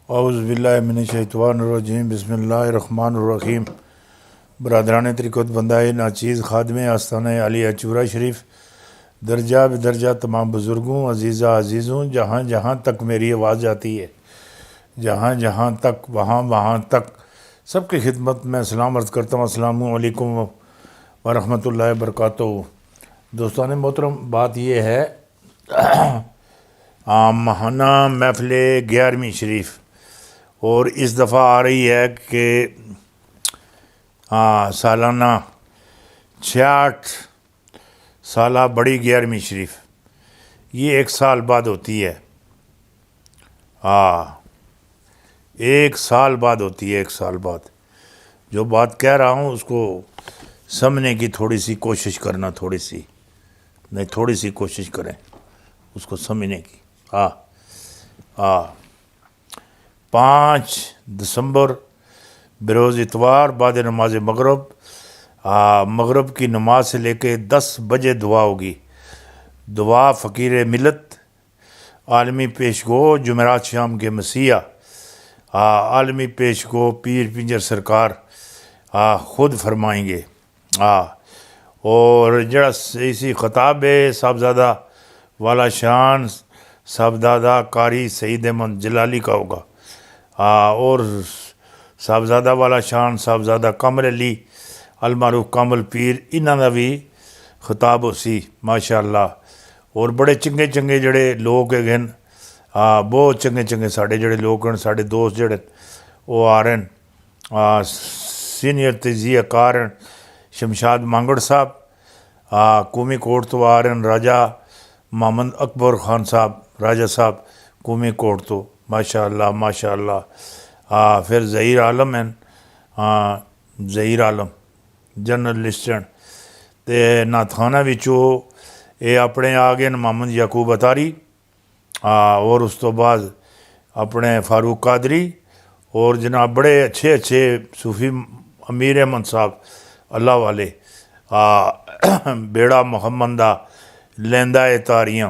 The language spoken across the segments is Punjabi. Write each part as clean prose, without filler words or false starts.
اعوذ باللہ من الشیطان الرجیم بسم اللہ الرحمن الرحیم برادران طریقت بندہ ناچیز خادم آستانہ علی چورہ شریف درجہ بدرجہ تمام بزرگوں عزیزوں جہاں جہاں تک میری آواز جاتی ہے، جہاں جہاں تک وہاں تک سب کی خدمت میں سلام عرض کرتا ہوں۔ السلام علیکم ورحمۃ اللہ وبرکاتہ۔ دوستان محترم، بات یہ ہے ماہانہ محفل 11ویں شریف، اور اس دفعہ آ رہی ہے کہ سالانہ 66 سالہ بڑی 11ویں شریف، یہ 1 سال بعد ہوتی ہے۔ ایک سال بعد ہوتی ہے، 1 سال بعد۔ جو بات کہہ رہا ہوں اس کو سمجھنے کی تھوڑی سی کوشش کرنا، تھوڑی سی کوشش کریں اس کو سمجھنے کی۔ 5 دسمبر بروز اتوار بعد نماز مغرب کی نماز سے لے کے 10 بجے دعا ہوگی۔ دعا فقیر ملت عالمی پیشگو جمعرات شام کے مسیح عالمی پیشگو پیر پنجر سرکار خود فرمائیں گے۔ اور جڑا اسی خطاب ہے صاحبزادہ والا شان صاحبزادہ قاری سعید احمد جلالی کا ہوگا، اور صاحبزادہ والا شان صاحبزادہ کامل علی المعروف کامل پیر، انہاں دا بھی خطاب ہو سی ماشاءاللہ۔ اور بڑے چنگے جڑے لوگ ہیں، بہت چنگے ساڈے جڑے لوگ ہیں، ساڈے دوست جڑے وہ آ رہے ہیں، سینئر تجزیہ کار ہیں شمشاد مانگڑ صاحب، قومی کوٹ تو آ رہے ہیں راجہ محمد اکبر خان صاحب، راجہ صاحب قومی کوٹ تو ماشاءاللہ۔ پھر ظہیر عالم ہیں، ظہیر عالم جرنلسٹ ہیں، تے ناتھانہ وچوں یہ اپنے آ گئے محمد یعقوب اتاری، اور اس تو بعد اپنے فاروق قادری، اور جناب بڑے اچھے صوفی امیر احمد صاحب اللہ والے، بیڑا محمد دا لیندہ تاریاں۔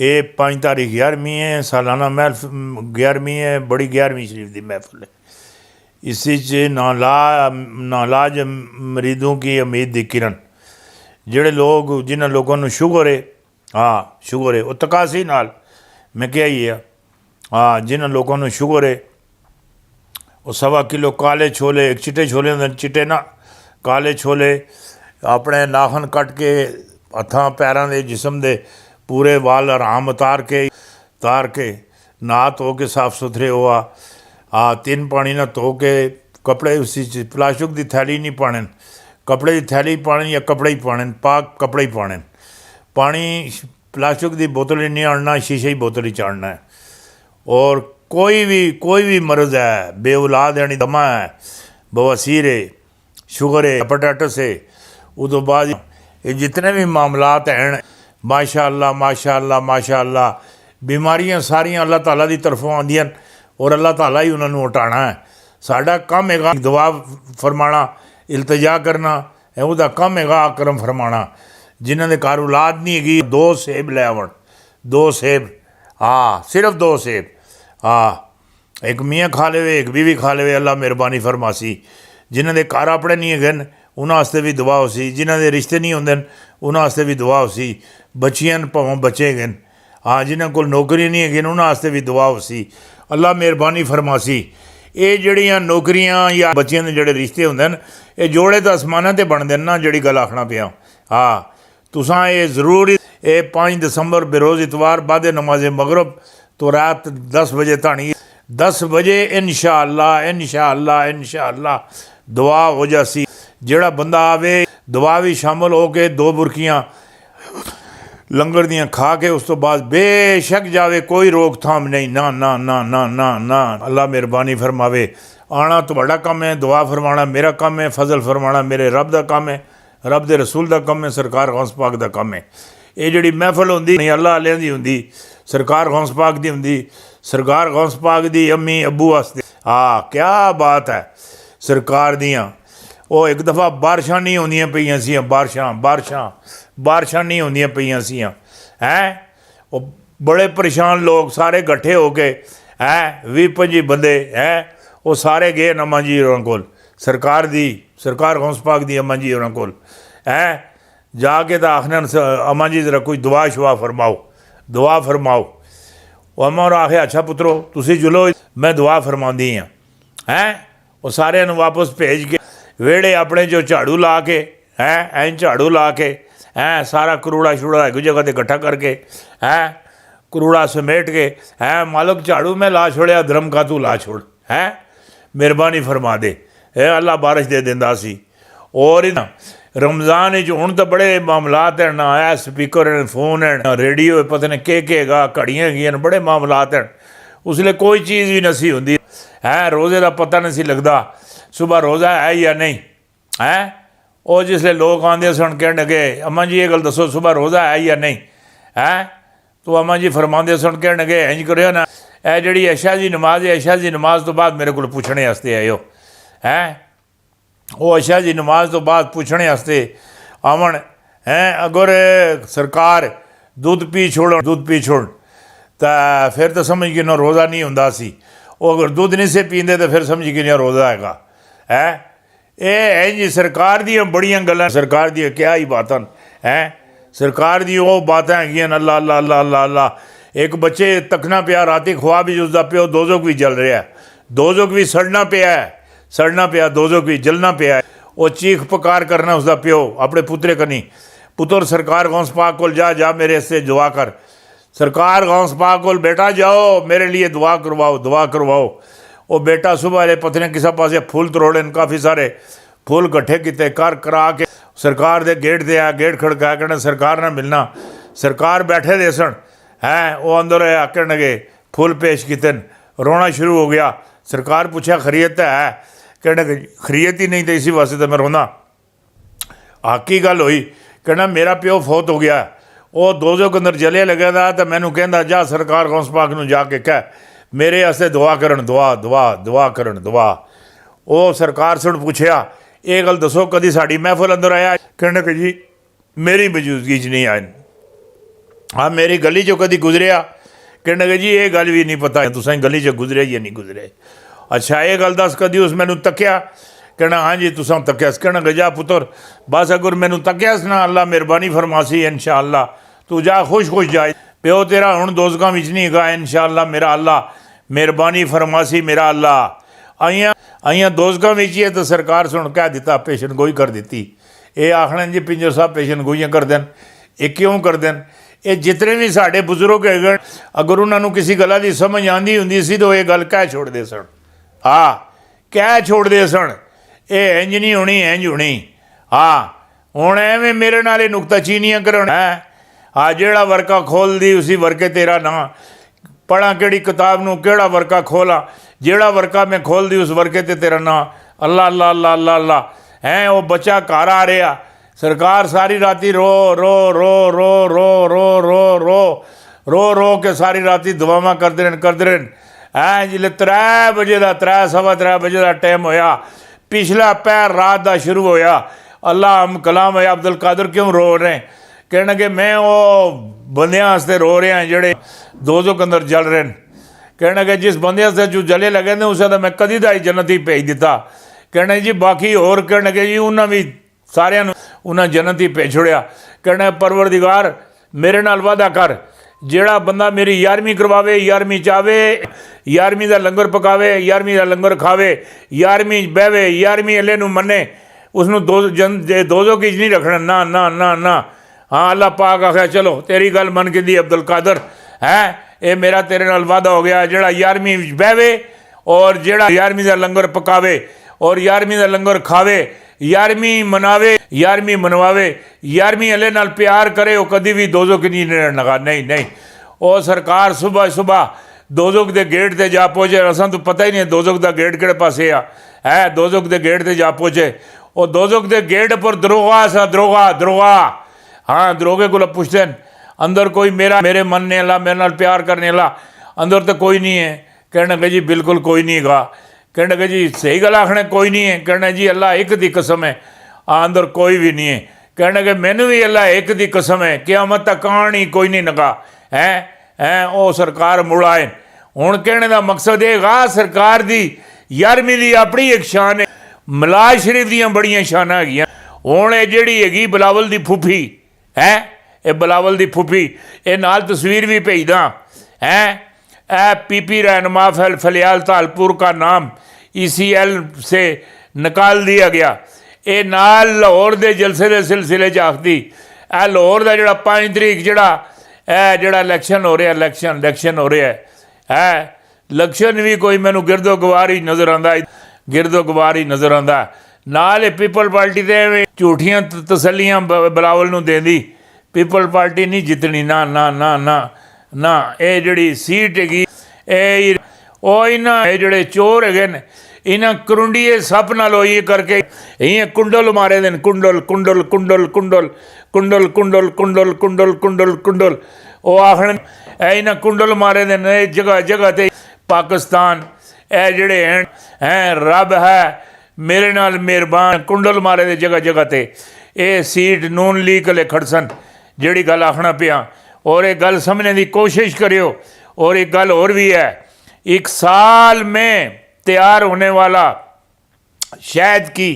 یہ 5 تاریخ 11ویں ہے، سالانہ محفل 11ویں ہے، بڑی 11ویں شریف دی محفل ہے۔ اسی نالاج مریدوں کی امید دی کرن، جڑے لوگ جنہاں لوگوں نو شوگر ہے وہ تقاسی نال میں کیا ہی ہے، جنہاں لوگوں نو شوگر ہے وہ 1.25 کلو کالے چھولے، ایک چٹے چھولے ہوندے، چٹے نہ کالے چھولے، اپنے ناخن کٹ کے ہتھاں پیراں دے جسم دے پورے وال آرام اتار کے نہا دھو کے صاف ستھرے ہوا، 3 پانی نہ دھو کے کپڑے اسی پلاسٹک دی تھیلی نہیں پانے، کپڑے دی تھیلی پانے یا کپڑے ہی پانے، پاک کپڑے ہی پانے، پانی پلاسٹک دی بوتل ہی نہیں آننا، شیشے ہی بوتل ہی چاڑنا ہے۔ اور کوئی بھی مرض ہے، بے اولاد یعنی دمہ ہے، بواسیر ہے، شوگر ہے، ہیپاٹائٹس ہے، اس تو بعد یہ جتنے بھی معاملات ہیں ماشاءاللہ بیماریاں ساریاں اللہ تعالیٰ دی طرفوں آندیاں، اور اللہ تعالیٰ ہی انہوں نے ہٹانا ہے۔ ساڈا کم ہے گا دعا فرمانا، التجا کرنا، وہ دا کم ہے گا کرم فرمانا۔ جنہوں نے گھر اولاد نہیں ہے 2 سیب لے آون، 2 سیب، صرف 2 سیب، ایک میاں کھا لے، ایک بیوی کھا لے، اللہ مہربانی فرماسی۔ جنہوں نے گھر اپنے نہیں ہے گن انہوں واسطے بھی دعا ہو سی، جنہوں نے رشتے نہیں ہوندے انہوں واسطے بھی دعا ہو سی، بچیاں پاؤں بچے گن، جنہوں کو نوکری نہیں ہے گن انہوں واسطے بھی دعا ہو سی، اللہ مہربانی فرماسی۔ یہ جڑیاں نوکریاں یا بچیاں دے جڑے رشتے ہوندے یہ جوڑے تو آسماناں تے بن دین نا، جڑی گل آکھنا پیا۔ تساں یہ ضرور 5 دسمبر بروز اتوار بعد نماز مغرب تو رات 10 بجے تانی 10 بجے انشاءاللہ دعا ہو جاسی۔ جڑا بندہ آوے دعا بھی شامل ہو کے 2 برکیاں لنگر دیاں کھا کے اس تو بعد بے شک جاوے، کوئی روک تھام نہیں، نہ اللہ مہربانی فرماوے۔ آنا تو بڑا کم ہے، دعا فرمانا میرا کم ہے، فضل فرمانا میرے رب دا کم ہے، رب دے رسول دا کم ہے، سرکار غوث پاک دا کم ہے۔ یہ جڑی محفل ہوندی نہیں اللہ علیہ دی ہوندی، سرکار غوث پاک دی ہوندی، سرکار غوث پاک دی امی ابو واسطے، کیا بات ہے سرکار دیاں۔ وہ ایک دفعہ بارشاں نہیں ہوندیاں پیاں سیاں، بارشاں نہیں ہوندیاں پیاں سیاں، وہ بڑے پریشان لوگ سارے گٹھے ہو کے ਹੈ 20-25 ਬੰਦੇ ਹੈ ਉਹ ਸਾਰੇ ਗਏ ਅਮਾ ਜੀ ਹੋਰਾਂ ਕੋਲ ਸਰਕਾਰ ਗੌਸ ਪਾਕ ਦੀ ਅਮਾ ਜੀ ਹੋਰਾਂ ਕੋਲ ਹੈ ਜਾ ਕੇ ਤਾਂ ਆਖਣ ਅਮਾ ਜੀ ਜ਼ਰਾ ਕੋਈ ਦੁਆ ਸ਼ੁਆ ਫਰਮਾਓ ਉਹ ਅਮਾ ਹੋਰਾਂ ਆਖਿਆ ਅੱਛਾ ਪੁੱਤਰੋ ਤੁਸੀਂ ਜੁਲੋ ਮੈਂ ਦੁਆ ਫਰਮਾਉਂਦੀ ਹਾਂ ਹੈ ਉਹ ਸਾਰਿਆਂ ਨੂੰ ਵਾਪਸ ਭੇਜ ਕੇ ਵਿਹੜੇ ਆਪਣੇ 'ਚੋਂ ਝਾੜੂ ਲਾ ਕੇ ਐਂ ਝਾੜੂ ਲਾ ਕੇ ਸਾਰਾ ਕਰੂੜਾ ਸ਼ੂੜਾ ਇੱਕ ਜਗ੍ਹਾ 'ਤੇ ਇਕੱਠਾ ਕਰਕੇ ਕਰੂੜਾ ਸਮੇਟ ਕੇ ਮਾਲਕ ਝਾੜੂ ਮੈਂ ਲਾ ਛੋੜਿਆ ਧਰਮ ਕਾ ਤੂੰ ਲਾ ਛੋੜ ਮਿਹਰਬਾਨੀ ਫਰਮਾ ਦੇ ਅੱਲਾ ਬਾਰਿਸ਼ ਦੇ ਦਿੰਦਾ ਸੀ ਔਰ ਰਮਜ਼ਾਨ ਵਿੱਚ ਹੁਣ ਤਾਂ ਬੜੇ ਮਾਮਲਾਤ ਹਨ ਨਾ ਸਪੀਕਰ ਹਨ ਫੋਨ ਹਨ ਰੇਡੀਓ ਪਤਾ ਨਹੀਂ ਕੀ ਹੈਗਾ ਘੜੀਆਂ ਹੈਗੀਆਂ ਬੜੇ ਮਾਮਲਾਤ ਹਨ ਉਸ ਲਈ ਕੋਈ ਚੀਜ਼ ਵੀ ਨਹੀਂ ਹੁੰਦੀ ਰੋਜ਼ੇ ਦਾ ਪਤਾ ਨਹੀਂ ਸੀ ਲੱਗਦਾ ਸੁਬਾਹ ਰੋਜ਼ਾ ਹੈ ਜਾਂ ਨਹੀਂ ਉਹ ਜਿਸਲੇ ਲੋਕ ਆਉਂਦੇ ਸਨ ਕਹਿਣ ਲੱਗੇ ਅਮਾ ਜੀ ਇਹ ਗੱਲ ਦੱਸੋ ਸੁਬਾਹ ਰੋਜ਼ਾ ਹੈ ਜਾਂ ਨਹੀਂ ਤੋ ਅਮਾ ਜੀ ਫਰਮਾਉਂਦੇ ਸਨ ਕਹਿਣ ਲੱਗੇ ਇੰਝ ਕਰਿਓ ਨਾ ਇਹ ਜਿਹੜੀ ਐਸ਼ਾ ਦੀ ਨਮਾਜ਼ ਹੈ ਐਸ਼ਾ ਦੀ ਨਮਾਜ਼ ਤੋਂ ਬਾਅਦ ਮੇਰੇ ਕੋਲ ਪੁੱਛਣੇ ਵਾਸਤੇ ਆਇਓ ਉਹ ਐਸ਼ਾ ਦੀ ਨਮਾਜ਼ ਤੋਂ ਬਾਅਦ ਪੁੱਛਣੇ ਵਾਸਤੇ ਆਵਣ ਅਗਰ ਸਰਕਾਰ ਦੁੱਧ ਪੀ ਛੋੜ ਤਾਂ ਫਿਰ ਤਾਂ ਸਮਝ ਕਿ ਨਾ ਰੋਜ਼ਾ ਨਹੀਂ ਹੁੰਦਾ ਸੀ ਉਹ ਅਗਰ ਦੁੱਧ ਨਹੀਂ ਸੀ ਪੀਂਦੇ ਤਾਂ ਫਿਰ ਸਮਝ ਕਿ ਨਾ ਰੋਜ਼ਾ ਹੈਗਾ ਇਹ ਇੰਝ ਸਰਕਾਰ ਦੀਆਂ ਬੜੀਆਂ ਗੱਲਾਂ ਸਰਕਾਰ ਦੀਆਂ ਕਿਆ ਹੀ ਬਾਤਾਂ ਸਰਕਾਰ ਦੀ ਉਹ ਬਾਤਾਂ ਹੈਗੀਆਂ ਅੱਲਾ ਅੱਲਾ ਅੱਲਾ ਅੱਲਾ ਅੱਲਾ ਇੱਕ ਬੱਚੇ ਤੱਕਣਾ ਪਿਆ ਰਾਤੀ ਖੁਆਬ ਵੀ ਉਸਦਾ ਪਿਓ ਦੋਜ਼ਖ ਵੀ ਜਲ ਰਿਹਾ ਦੋਜ਼ਖ ਵੀ ਸੜਨਾ ਪਿਆ ਦੋਜ਼ਖ ਵੀ ਜਲਣਾ ਪਿਆ ਉਹ ਚੀਖ ਪੁਕਾਰ ਕਰਨਾ ਉਸਦਾ ਪਿਓ ਆਪਣੇ ਪੁੱਤਰੇ ਕਨੀ ਪੁੱਤਰ ਸਰਕਾਰ ਗੌਸ ਪਾਕ ਕੋਲ ਜਾ ਮੇਰੇ ਵਾਸਤੇ ਦੁਆ ਕਰ ਸਰਕਾਰ ਗੌਸ ਪਾਕ ਕੋਲ ਬੇਟਾ ਜਾਓ ਮੇਰੇ लिए दुआ करवाओ ਉਹ ਬੇਟਾ ਸੁਬਾਹ ਵਾਲੇ ਪਤਨੇ ਕਿਸੇ ਪਾਸੇ ਫੁੱਲ ਤਰੋੜੇ ਕਾਫੀ ਸਾਰੇ ਫੁੱਲ ਇਕੱਠੇ ਕੀਤੇ ਕਰਾ ਕੇ ਸਰਕਾਰ ਦੇ ਗੇਟ 'ਤੇ ਆ ਗੇਟ ਖੜਕਾਇਆ ਕਹਿਣਾ ਸਰਕਾਰ ਨਾਲ ਮਿਲਣਾ ਸਰਕਾਰ ਬੈਠੇ ਦੇ ਸਨ ਉਹ ਅੰਦਰ ਆਇਆ ਕਹਿਣਗੇ ਫੁੱਲ ਪੇਸ਼ ਕੀਤੇ ਰੋਣਾ ਸ਼ੁਰੂ ਹੋ ਗਿਆ ਸਰਕਾਰ ਪੁੱਛਿਆ ਖਰੀਅਤ ਹੈ ਕਹਿਣਗੇ ਖਰੀਅਤ ਹੀ ਨਹੀਂ ਤਾਂ ਇਸੀ ਵਾਸਤੇ ਤਾਂ ਮੈਂ ਰੋਂਦਾ ਕੀ ਗੱਲ ਹੋਈ ਕਹਿਣਾ ਮੇਰਾ ਪਿਓ ਫੌਤ ਹੋ ਗਿਆ ਉਹ ਦੋਜ਼ਖ ਅੰਦਰ ਜਲਿਆ ਲੱਗਿਆ ਦਾ ਤਾਂ ਮੈਨੂੰ ਕਹਿੰਦਾ ਜਾ ਸਰਕਾਰ ਗੌਸ ਪਾਕ ਨੂੰ ਜਾ ਕੇ ਕਹਿ ਮੇਰੇ ਵਾਸਤੇ ਦੁਆ ਕਰਨ ਦੁਆ ਉਹ ਸਰਕਾਰ ਸੁਣ ਪੁੱਛਿਆ ਇਹ ਗੱਲ ਦੱਸੋ ਕਦੀ ਸਾਡੀ ਮਹਿਫਲ ਅੰਦਰ ਆਇਆ ਕਹਿਣ ਕਿ ਜੀ ਮੇਰੀ ਮੌਜੂਦਗੀ 'ਚ ਨਹੀਂ ਆਏ ਮੇਰੀ ਗਲੀ 'ਚੋਂ ਕਦੀ ਗੁਜ਼ਰਿਆ ਕਹਿਣ ਕਿ ਜੀ ਇਹ ਗੱਲ ਵੀ ਨਹੀਂ ਪਤਾ ਤੁਸੀਂ ਗਲੀ 'ਚ ਗੁਜ਼ਰੇ ਜਾਂ ਨਹੀਂ ਗੁਜ਼ਰੇ ਅੱਛਾ ਇਹ ਗੱਲ ਦੱਸ ਕਦੀ ਉਸ ਮੈਨੂੰ ਤੱਕਿਆ ਕਹਿਣਾ ਹਾਂਜੀ ਤੁਸੀਂ ਤੱਕਿਆ ਕਹਿਣਾ ਕਿ ਜਾ ਪੁੱਤਰ ਬਸ ਅਗਰ ਮੈਨੂੰ ਤੱਕਿਆ ਨਾ ਅੱਲਾ ਮਿਹਰਬਾਨੀ ਫਰਮਾਸੀ ਇਨਸ਼ਾ ਅੱਲਾ ਤੂੰ ਜਾ ਖੁਸ਼ ਜਾਏ ਪਿਓ ਤੇਰਾ ਹੁਣ ਦੋਜ਼ਖਾਂ ਵਿੱਚ ਨਹੀਂ ਹੈਗਾ ਇਨਸ਼ਾ ਅੱਲਾ ਮੇਰਾ ਅੱਲਾ ਮਿਹਰਬਾਨੀ ਫਰਮਾਸੀ ਮੇਰਾ ਅੱਲਾ ਆਈਆਂ ਦੋਜ਼ਖਾਂ ਵਿੱਚ ਹੀ ਤਾਂ ਸਰਕਾਰ ਸੁਣ ਕਹਿ ਦਿੱਤਾ ਪੇਸ਼ਨ ਗੋਈ ਕਰ ਦਿੱਤੀ ਇਹ ਆਖਣ ਜੀ ਪਿੰਜਰ ਸਾਹਿਬ ਪੇਸ਼ਨ ਗੋਈਆਂ ਕਰਦੇ ਹਨ ਇਹ ਕਿਉਂ ਕਰਦੇ ਹਨ ਇਹ ਜਿਤਨੇ ਵੀ ਸਾਡੇ ਬਜ਼ੁਰਗ ਹੈਗੇ ਅਗਰ ਉਹਨਾਂ ਨੂੰ ਕਿਸੇ ਗੱਲਾਂ ਦੀ ਸਮਝ ਆਉਂਦੀ ਹੁੰਦੀ ਸੀ ਤਾਂ ਇਹ ਗੱਲ ਕਹਿ ਛੋੜਦੇ ਸਨ ਕਹਿ ਛੋੜਦੇ ਸਨ ਇਹ ਇੰਝ ਨਹੀਂ ਹੋਣੀ ਇੰਝ ਹੋਣੀ ਹੁਣ ਐਵੇਂ ਮੇਰੇ ਨਾਲ ਇਹ ਨੁਕਤਾਚੀਨੀਆਂ ਕਰਾਉਣਾ ਜਿਹੜਾ ਵਰਕਾ ਖੋਲ੍ਹਦੀ ਉਸੀ ਵਰਕੇ ਤੇਰਾ ਨਾਂ ਪੜ੍ਹਾਂ ਕਿਹੜੀ ਕਿਤਾਬ ਨੂੰ ਕਿਹੜਾ ਵਰਕਾ ਖੋਲ੍ਹਾਂ ਜਿਹੜਾ ਵਰਕਾ ਮੈਂ ਖੋਲ੍ਹਦੀ ਉਸ ਵਰਕੇ 'ਤੇ ਤੇਰਾ ਨਾਂ ਅੱਲਾ ਅੱਲਾ ਅੱਲਾ ਅੱਲਾ ਅੱਲਾ ਉਹ ਬੱਚਾ ਘਰ ਆ ਰਿਹਾ ਸਰਕਾਰ ਸਾਰੀ ਰਾਤੀ ਰੋ ਕੇ ਸਾਰੀ ਰਾਤੀ ਦੁਆਵਾਂ ਕਰਦੇ ਰਹਿਣ ਜਿਲੇ 3 ਵਜੇ ਦਾ 3:15 ਵਜੇ ਦਾ ਟਾਈਮ ਹੋਇਆ ਪਿਛਲਾ ਪੈਰ ਰਾਤ ਦਾ ਸ਼ੁਰੂ ਹੋਇਆ ਅੱਲਾ ਕਲਾਮ ਹੈ ਅਬਦੁਲ ਕਾਦਰ ਕਿਉਂ ਰੋ ਰਹੇ ਕਹਿਣਗੇ ਮੈਂ ਉਹ ਬੰਦਿਆਂ ਵਾਸਤੇ ਰੋ ਰਿਹਾ ਜਿਹੜੇ ਦੋਜ਼ਖ ਅੰਦਰ ਜਲ ਰਹੇ ਨੇ ਕਹਿਣਗੇ ਜਿਸ ਬੰਦੇ ਵਾਸਤੇ ਜੋ ਜਲੇ ਲੱਗੇ ਨੇ ਉਸੇ ਦਾ ਮੈਂ ਕਦੀ ਦਾ ਹੀ ਜੰਨਤ ਹੀ ਭੇਜ ਦਿੱਤਾ ਕਹਿਣਾ ਜੀ ਬਾਕੀ ਹੋਰ ਕਹਿਣਗੇ ਜੀ ਉਹਨਾਂ ਵੀ ਸਾਰਿਆਂ ਨੂੰ ਉਹਨਾਂ ਜੰਨਤ ਹੀ ਭੇਜ ਛੋੜਿਆ ਕਹਿਣਾ ਪਰਵਰਦਿਗਾਰ ਮੇਰੇ ਨਾਲ ਵਾਅਦਾ ਕਰ ਜਿਹੜਾ ਬੰਦਾ ਮੇਰੀ 11ਵੀਂ ਕਰਵਾਵੇ 11ਵੀਂ 'ਚ ਆਵੇ 11ਵੀਂ ਦਾ ਲੰਗਰ ਪਕਾਵੇ 11ਵੀਂ ਦਾ ਲੰਗਰ ਖਾਵੇ 11ਵੀਂ 'ਚ ਬਹਿਵੇ 11ਵੀਂ ਅੱਲੇ ਨੂੰ ਮੰਨੇ ਉਸਨੂੰ ਦੋਜ਼ਖ ਵਿੱਚ ਨਹੀਂ ਰੱਖਣਾ ਨਾ ਅੱਲਾ ਪਾਕ ਆਖਿਆ ਚਲੋ ਤੇਰੀ ਗੱਲ ਮੰਨ ਕੇ ਦੀ ਅਬਦੁਲ ਕਾਦਰ ਇਹ ਮੇਰਾ ਤੇਰੇ ਨਾਲ ਵਾਅਦਾ ਹੋ ਗਿਆ ਜਿਹੜਾ 11ਵੀਂ ਵਿੱਚ ਬਹਿਵੇ ਔਰ ਜਿਹੜਾ 11ਵੀਂ ਦਾ ਲੰਗਰ ਪਕਾਵੇ ਔਰ 11ਵੀਂ ਦਾ ਲੰਗਰ ਖਾਵੇ 11ਵੀਂ ਮਨਾਵੇ 11ਵੀਂ ਮਨਵਾਵੇ 11ਵੀਂ ਅੱਲੇ ਨਾਲ ਪਿਆਰ ਕਰੇ ਉਹ ਕਦੀ ਵੀ ਦੋਜ਼ਖ ਨਹੀਂ ਰਹਿਣ ਲਗਾ ਨਹੀਂ ਉਹ ਸਰਕਾਰ ਸੁਬਾਹ ਦੋਜ਼ਖ ਦੇ ਗੇਟ 'ਤੇ ਜਾ ਪਹੁੰਚੇ ਅਸਾਂ ਤੋਂ ਪਤਾ ਹੀ ਨਹੀਂ ਦੋਜ਼ਖ ਦਾ ਗੇਟ ਕਿਹੜੇ ਪਾਸੇ ਆ ਦੋਜ਼ਖ ਦੇ ਗੇਟ 'ਤੇ ਜਾ ਪਹੁੰਚੇ ਉਹ ਦੋਜ਼ਖ ਦੇ ਗੇਟ ਪਰ ਦਰੋਗਾ दरोगे को पूछते हैं अंदर कोई मेरे मनने वाला मेरे नाल प्यार करने वाला अंदर तो कोई नहीं है कहने लगे जी बिल्कुल कोई नहीं गा कहने लगे जी सही गल आखने कोई नहीं है कहने जी अल्लाह एक दी कसम है अंदर कोई भी नहीं है कहने लगे मैनू भी अल्लाह एक दी कसम है क़यामत तक आन ही कोई नहीं लगा है वो सरकार मुड़ आए ਹੁਣ ਕਹਿਣੇ ਦਾ ਮਕਸਦ ਇਹ ਗਾ ਸਰਕਾਰ ਦੀ 11ਵੀਂ ਦੀ ਆਪਣੀ ਇੱਕ ਸ਼ਾਨ ਹੈ, ਮਲਾਜ਼ ਸ਼ਰੀਫ ਦੀਆਂ ਬੜੀਆਂ ਸ਼ਾਨਾਂ ਹੈਗੀਆਂ। ਹੁਣ ਇਹ ਜਿਹੜੀ ਹੈਗੀ ਬਿਲਾਵਲ ਦੀ ਫੁੱਫੀ ਹੈ, ਇਹ ਬਿਲਾਵਲ ਦੀ ਫੁੱਫੀ, ਇਹ ਨਾਲ ਤਸਵੀਰ ਵੀ ਭੇਜਦਾ ਹੈ। पीपी रहनुमा फलियाल तालपुर का नाम ECL से निकाल दिया गया। ये नाल लाहौर के जलसे के सिलसिले आखदी लाहौर का जोड़ा 5 तरीक जोड़ा इलैक्शन हो रहा, इलैक्शन हो रहा है। इलैक्शन भी कोई मैनू गिरदो गवार ही नज़र आता, गिरदो गवार ही नज़र आता। नाल पीपल पार्टी तो झूठियां तसलियां बिलावल नूं देंदी, पीपल पार्टी नहीं जितनी ना ना ना ना ना। ये जिहड़ी सीट हैगी इन्हां जिहड़े चोर हैगे ने इन्हां करुंडीए सप नाल होई करके इयां कुंडल मारे दे, कुंडल कुंडल कुंडल कुंडल कुंडल कुंडल कुंडल कुंडल कुंडल कुंडल वो आखण इन्हां कुंडल मारे दे ने जगह जगह ते। पाकिस्तान ए जिहड़े हैं रब है मेरे नाल मेहरबान, कुंडल मारे दे जगह जगह ते। ये सीट नून लीग ले खड़सन जिहड़ी गल आखना पिया, और एक गल समझने की कोशिश करियो। और एक गल और भी है, 1 साल में तैयार होने वाला शहद की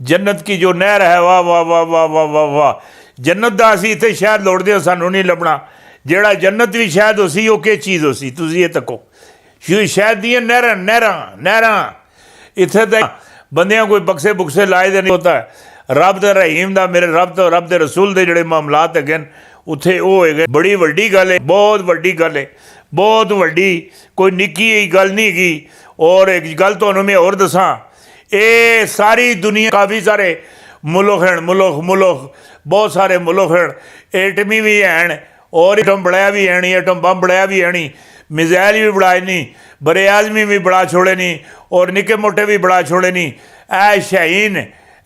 जन्नत की जो नहर है, वाह वाह वाह वाह वाह वाह वाह। जन्नत का असी इतने शहद लौटते हो, सानू नहीं लभना। ਜਿਹੜਾ जन्नत भी शहद हो सी, वो किस चीज़ हो सी, तुसीं ये तको शहद दी नहरां नहरां नहरां। इत्थे तो बंदियां कोई बक्से बुक्से लाए दे नहीं होता है। रब दे रहीम दा, मेरे रब दे रसूल दे जिहड़े मामलात हैगे उत्थे वो है। बड़ी वड्डी गल है, बहुत वड्डी गल है, बहुत वड्डी, कोई निक्की गल नहीं हैगी। और एक गल तुहानूं मैं होर दसां, ये सारी दुनिया काफ़ी सारे मुल्क हैं, मुल्क बहुत सारे मुल्क हैं, एटमी भी हैं और एटम बढ़ाया भी है नहीं, एटम बम बढ़ाया भी है नहीं, मिज़ाइल भी बढ़ाए नहीं, बरे आज़मी भी बढ़ा छोड़े नहीं, और निके मोटे भी बढ़ा छोड़े नहीं। ऐ शाहीन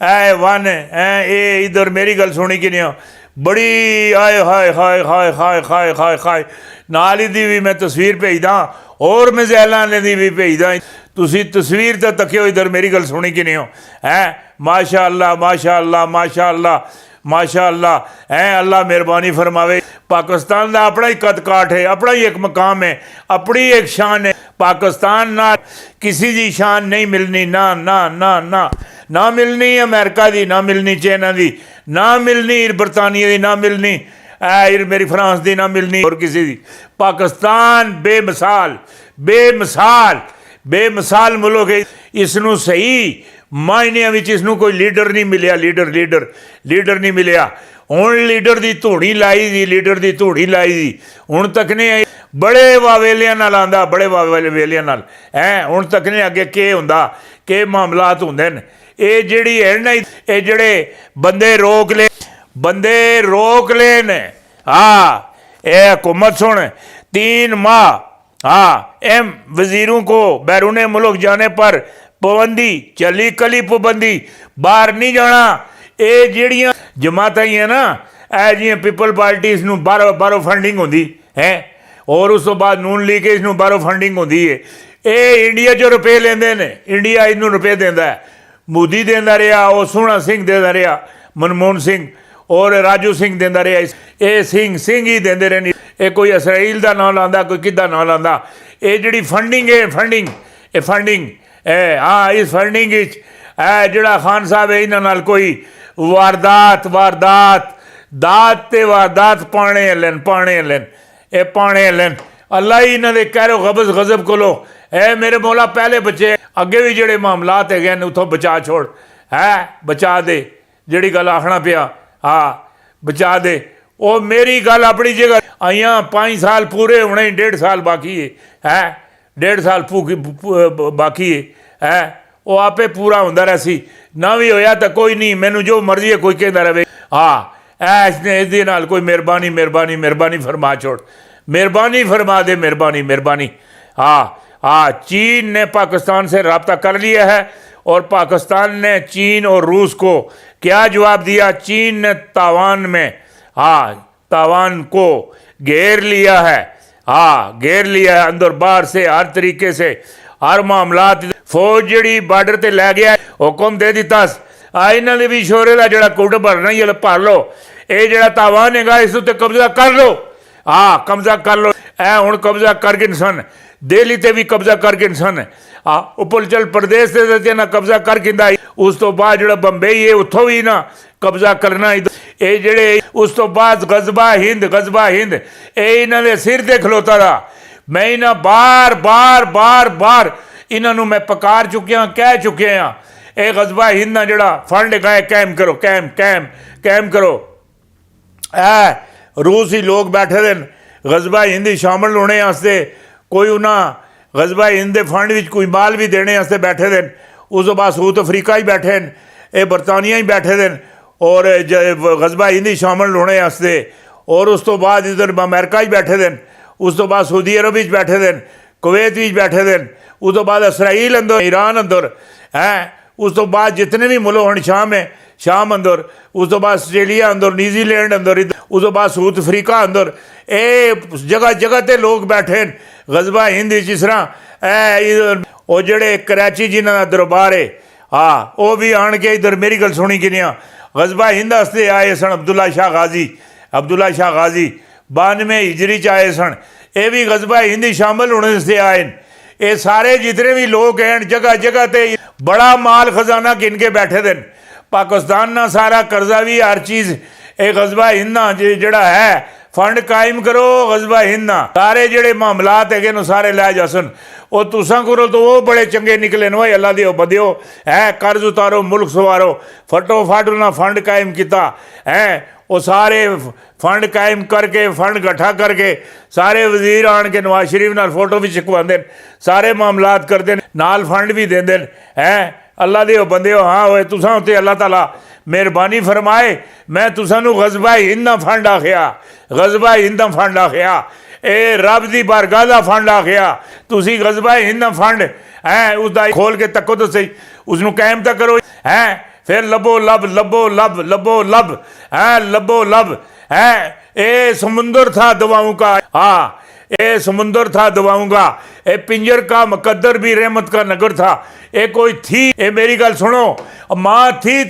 ऐ वन ए इधर मेरी गल सुनी कि नहीं बड़ी आए हाय हाय हाय हाय हाय हाय हाय। नाल ही दी भी मैं तस्वीर भेजदा और मिज़ाइलां दी भी भेजदा, तुसीं तस्वीर तो तकियो इधर मेरी गल सुनी कि नहीं हो है। माशा अल्लाह माशा अल्लाह माशा अल्लाह माशा अल्लाह है। अल्लाह मेहरबानी फरमावे। पाकिस्तान का अपना ही कद काठ है, अपना ही एक मकाम है, अपनी एक शान है। पाकिस्तान ना किसी की शान नहीं मिलनी, ना ना ना ना ना मिलनी अमेरिका की, ना मिलनी चाइना की, ना मिलनी बरतानिया की, ना मिलनी मेरी फ्रांस की, ना मिलनी और किसी की। पाकिस्तान बेमिसाल बेमिसाल बेमिसाल मुल्क है। इसनूं सही मायनिਆਂ ਵਿੱਚ इसनूं कोई लीडर नहीं मिलिया, लीडर नहीं मिलिया। हुण लीडर की धूड़ी लाई दी, लीडर की धूड़ी लाई दी। हुण तक ने बड़े वावेलियां नाल आंदा, बड़े वावेलियां नाल है। हुण तक ने अगे के हुंदा, के मामलात हुंदे ने। ये जिहड़ी है ना, ये जिहड़े बंदे रोक लेन। हाँ ये हुकूमत सुन, 3 माह हाँ एम वजीरों को बैरून मुल्क जाने पर पाबंदी चली, कली पाबंदी, बाहर नहीं जाना। ये जिहड़ियां जमातां ही है ना, ऐ जियां पीपल पार्टीज़ नूं बाहरों फंडिंग होंदी है, और उस तो बाद नून लीग इस नूं बाहरों फंडिंग होंदी है। ये इंडिया चो रुपये लेंदे ने, इंडिया इनू रुपये देंदा है। मोदी देंदा रहा, वो सोहना सिंह देंदा रहा, मनमोहन सिंह और राजू सिंह देंदा रहा। ये सिंह ही देंदे रहे। ये कोई इसराइल का नाम लांदा, कोई किदा नाम लांदा। ये जिहड़ी फंडिंग है, फंडिंग हाँ, इस फंडिंग जिहड़ा खान साहब है, इन्हां नाल कोई वारदात पाने हलन ये पाने हलन। अल्लाह ही इन्हां दे कहरो गज़ब कोलो है। मेरे मौला पहले बच्चे अगे भी जिहड़े मामलात है उतों बचा छोड़ है, बचा दे। जिहड़ी गल आखना पिया हाँ बचा दे। वो मेरी गल अपनी जगह आइयां 5 साल पूरे होने, 1.5 साल बाकी है 1.5 साल बाकी है। वो आपे पूरा होंदा रसी, ना भी होया तो कोई नहीं, मैनू जो मर्जी है कोई कहता रहे हाँ इसने इस नाल कोई मेहरबानी फरमा छोड़, मेहरबानी फरमा दे, मेहरबानी हाँ। चीन ने पाकिस्तान से रब्ता कर लिया है, और पाकिस्तान ने चीन और रूस को क्या जवाब दिया। चीन ने ताइवान को घेर लिया है, घेर लिया है अंदर बाहर से, हर तरीके से, हर मामलात। फौज जिहड़ी बार्डर ते लै गया, हुक्म दे दिता इन्हां दे भी शोरे का जिहड़ा कुट भरना ही भर लो। ये जिहड़ा ताइवान हैगा इस उत्ते कब्जा कर लो, कब्जा कर लो। हुण कब्जा करके सन دہلی تے بھی قبضہ کر کے انسان ہے وہ پلچل پردیش تے نہ قبضہ کر کے اس تو بعد جڑا بمبئی ہے اتوں بھی نہ قبضہ کرنا اے جڑے اس تو بعد غزوہ ہند اے انہاں دے سر تے کھلوتا رہا میں انہاں بار بار انہاں میں پکار چکیا کہہ چکے ہاں اے غزوہ ہند نہ جڑا فنڈ گئے قائم کرو قائم کرو روسی لوگ بیٹھے دن غزوہ ہند شامل ہونے واسطے کوئی انہاں غزوہ ہند دے فنڈ وچ کوئی مال بھی دینے واسطے بیٹھے دن اس تو بعد ساؤتھ افریقہ ہی بیٹھے ہیں اے برطانیہ ہی بیٹھے دن اور غزوہ ہند شامل ہونے واسطے اور اس تو بعد ادھر امریکہ ہی بیٹھے دن اس تو بعد سعودی عرب وچ بیٹھے دن کویت وچ بیٹھے دن اس تو بعد اسرائیل اندر ایران اندر اس تو بعد جتنے بھی ملک ہیں شام اندر اس تو بعد آسٹریلیا اندر نیوزی لینڈ اندر اس تو بعد ساؤتھ افریقہ اندر اے جگہ تے لوگ بیٹھے ہیں غزوہ ہند جس طرح وہ جڑے کراچی جنہاں دا دربار ہے وہ بھی آن کے ادھر میری گل سنی کنیا غزوہ ہند واسطے آئے سن عبداللہ شاہ غازی 92 ہجری آئے سن یہ بھی غزوہ ہند شامل ہونے سے آئے یہ سارے جتنے بھی لوگ ہیں جگہ تے بڑا مال خزانہ گن کے بیٹھے دن پاکستان نہ سارا قرضہ بھی ہر چیز یہ غزوہ ہند جڑا ہے فنڈ قائم کرو غزوہ ہند سارے جڑے معاملات ہے کہ سارے لے جاسن وہ تساں کرو تو وہ بڑے چنگے نکلے نو اللہ دیو بدیو قرض اتارو ملک سوارو فٹو فٹ انہاں فنڈ قائم کیتا وہ سارے فنڈ قائم کر کے فنڈ گٹھا کر کے سارے وزیر آن کے نواز شریف نال فوٹو بھی چکواندے سارے معاملات کردے نال فنڈ بھی دیندے اللہ دیو بندیو ہوئے تساں تے اللہ تعالیٰ مہربانی فرمائے میں تساں نو غزوہ ہند فنڈ آخیا اے رب دی بارگاہ دا فنڈ آخیا تسی غزوہ ہند فنڈ اس دا کھول کے تکو تو صحیح اس نو قائم تا کرو پھر لبو لب اے سمندر تھا دعاؤں کا اے سمندر تھا دعاؤں کا اے پنجر کا مقدر بھی رحمت کا نگر تھا اے کوئی تھی اے میری گل سنو ماں تھی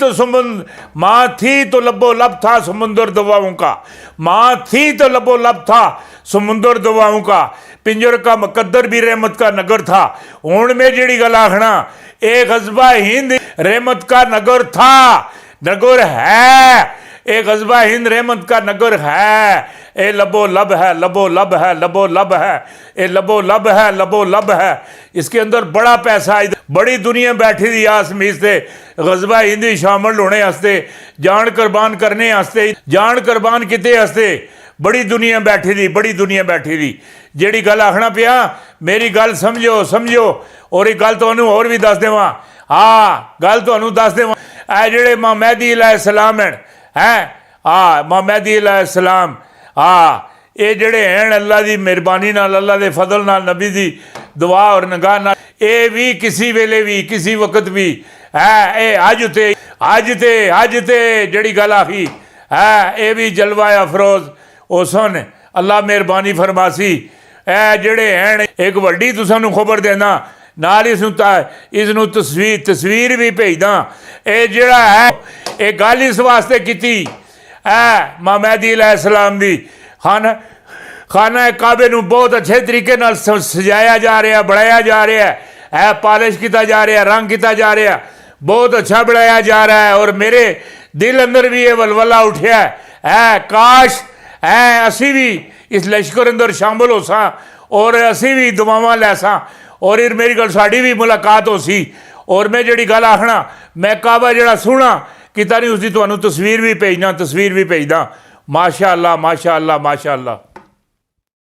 تو لبو لب تھا سمندر دعاؤں کا ماں تھی تو لبو لب تھا سمندر دعاؤں کا پنجر کا مقدر بھی رحمت کا نگر تھا ہن میں جیڑی گل آخنا اے غزوہ ہند رحمت کا نگر تھا نگر ہے اے غزوہ ہند رحمت کا نگر ہے اے لبو لب ہے اس کے اندر بڑا پیسہ ہے بڑی دنیا بیٹھی دی آس میز تے غزوہ ہند شامل ہونے ہستے جان قربان کرنے ہستے جان قربان کیتے ہستے بڑی دنیا بیٹھی دی جیڑی گل آخنا پیا میری گل سمجھو اور ایک گل تانوں اور بھی دس دیواں گل تانوں دس دیواں اے جڑے ماں مہدی علیہ السلام ہیں ماں مہدی علیہ السلام یہ جڑے ہیں اللہ دی مہربانی نال اللہ دے فضل نال نبی دی دعا اور نگاہ نال اے بھی کسی ویلے بھی کسی وقت بھی اے اج تے جڑی گل آخی اے بھی جلوہ افروز او سن اللہ مہربانی فرماسی اے جڑے ہیں ایک وڈی تساں نوں خبر دینا نال اس نو تصویر بھی بھیجدا اے جڑا ہے اے گل اس واسطے کیتی ماں مہدی علیہ السلام دی خانہ کعبے نو بہت اچھے طریقے نال سجایا جا رہا بڑھایا جا رہا ہے پالش کیتا جا رہا رنگ کیتا جا رہا بہت اچھا بڑھایا جا رہا ہے اور میرے دل اندر بھی یہ ولولہ اٹھیا ہے کاش اسی بھی اس لشکر اندر شامل ہو ساں اور اسی بھی دعاواں لے ساں اور میری گل ساڈی بھی ملاقات ہو سی اور میں جڑی گل آخنا میں کعبہ جڑا سونا کیتا نہیں اس دی تانوں تصویر بھی بھیجنا ماشاء اللہ